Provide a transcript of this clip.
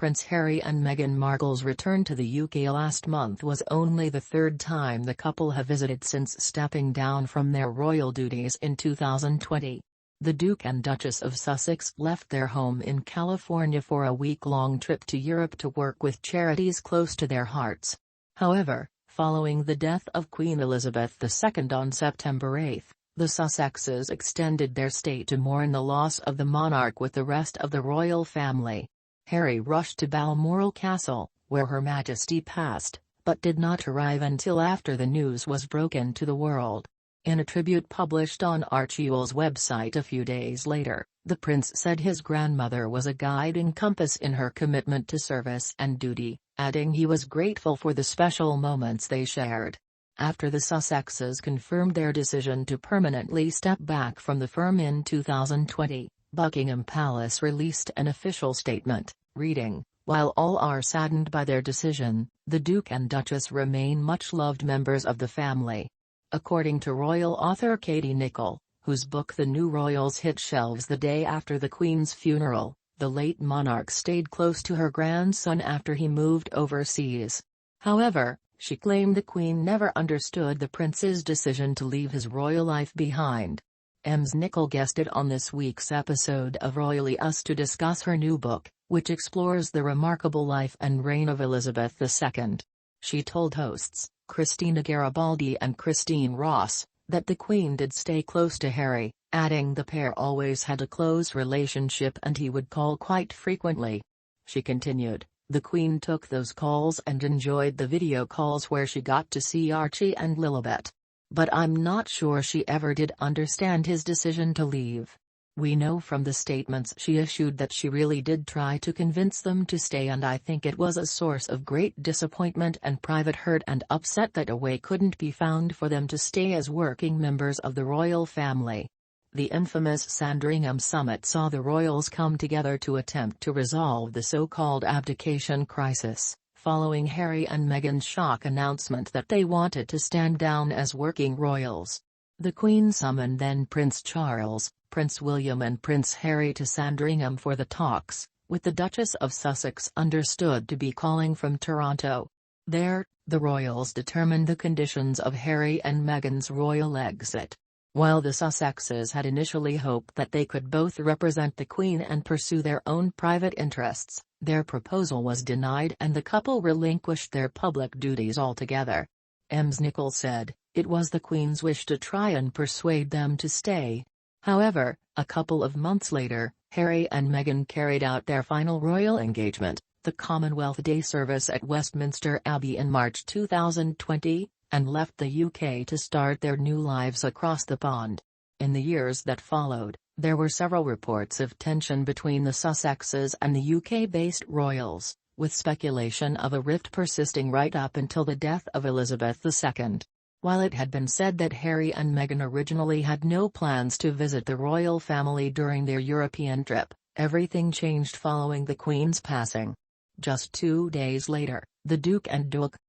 Prince Harry and Meghan Markle's return to the UK last month was only the third time the couple have visited since stepping down from their royal duties in 2020. The Duke and Duchess of Sussex left their home in California for a week-long trip to Europe to work with charities close to their hearts. However, following the death of Queen Elizabeth II on September 8, the Sussexes extended their stay to mourn the loss of the monarch with the rest of the royal family. Harry rushed to Balmoral Castle, where Her Majesty passed, but did not arrive until after the news was broken to the world. In a tribute published on Archewell's website a few days later, the prince said his grandmother was a guiding compass in her commitment to service and duty, adding he was grateful for the special moments they shared. After the Sussexes confirmed their decision to permanently step back from the firm in 2020, Buckingham Palace released an official statement, reading, "While all are saddened by their decision, the Duke and Duchess remain much-loved members of the family." According to royal author Katie Nicholl, whose book The New Royals hit shelves the day after the Queen's funeral, the late monarch stayed close to her grandson after he moved overseas. However, she claimed the Queen never understood the prince's decision to leave his royal life behind. Ms. Nicholl guested on this week's episode of Royally Us to discuss her new book, which explores the remarkable life and reign of Elizabeth II. She told hosts, Christina Garibaldi and Christine Ross, that the Queen did stay close to Harry, adding the pair always had a close relationship and he would call quite frequently. She continued, "The Queen took those calls and enjoyed the video calls where she got to see Archie and Lilibet. But I'm not sure she ever did understand his decision to leave. We know from the statements she issued that she really did try to convince them to stay, and I think it was a source of great disappointment and private hurt and upset that a way couldn't be found for them to stay as working members of the royal family." The infamous Sandringham summit saw the royals come together to attempt to resolve the so-called abdication crisis, following Harry and Meghan's shock announcement that they wanted to stand down as working royals. The Queen summoned then Prince Charles, Prince William and Prince Harry to Sandringham for the talks, with the Duchess of Sussex understood to be calling from Toronto. There, the royals determined the conditions of Harry and Meghan's royal exit. While the Sussexes had initially hoped that they could both represent the Queen and pursue their own private interests, their proposal was denied and the couple relinquished their public duties altogether. Ms. Nicholl said, "It was the Queen's wish to try and persuade them to stay." However, a couple of months later, Harry and Meghan carried out their final royal engagement, the Commonwealth Day service at Westminster Abbey in March 2020, and left the UK to start their new lives across the pond. In the years that followed, there were several reports of tension between the Sussexes and the UK-based royals, with speculation of a rift persisting right up until the death of Elizabeth II. While it had been said that Harry and Meghan originally had no plans to visit the royal family during their European trip, everything changed following the Queen's passing. Just 2 days later, the Duke and Duchess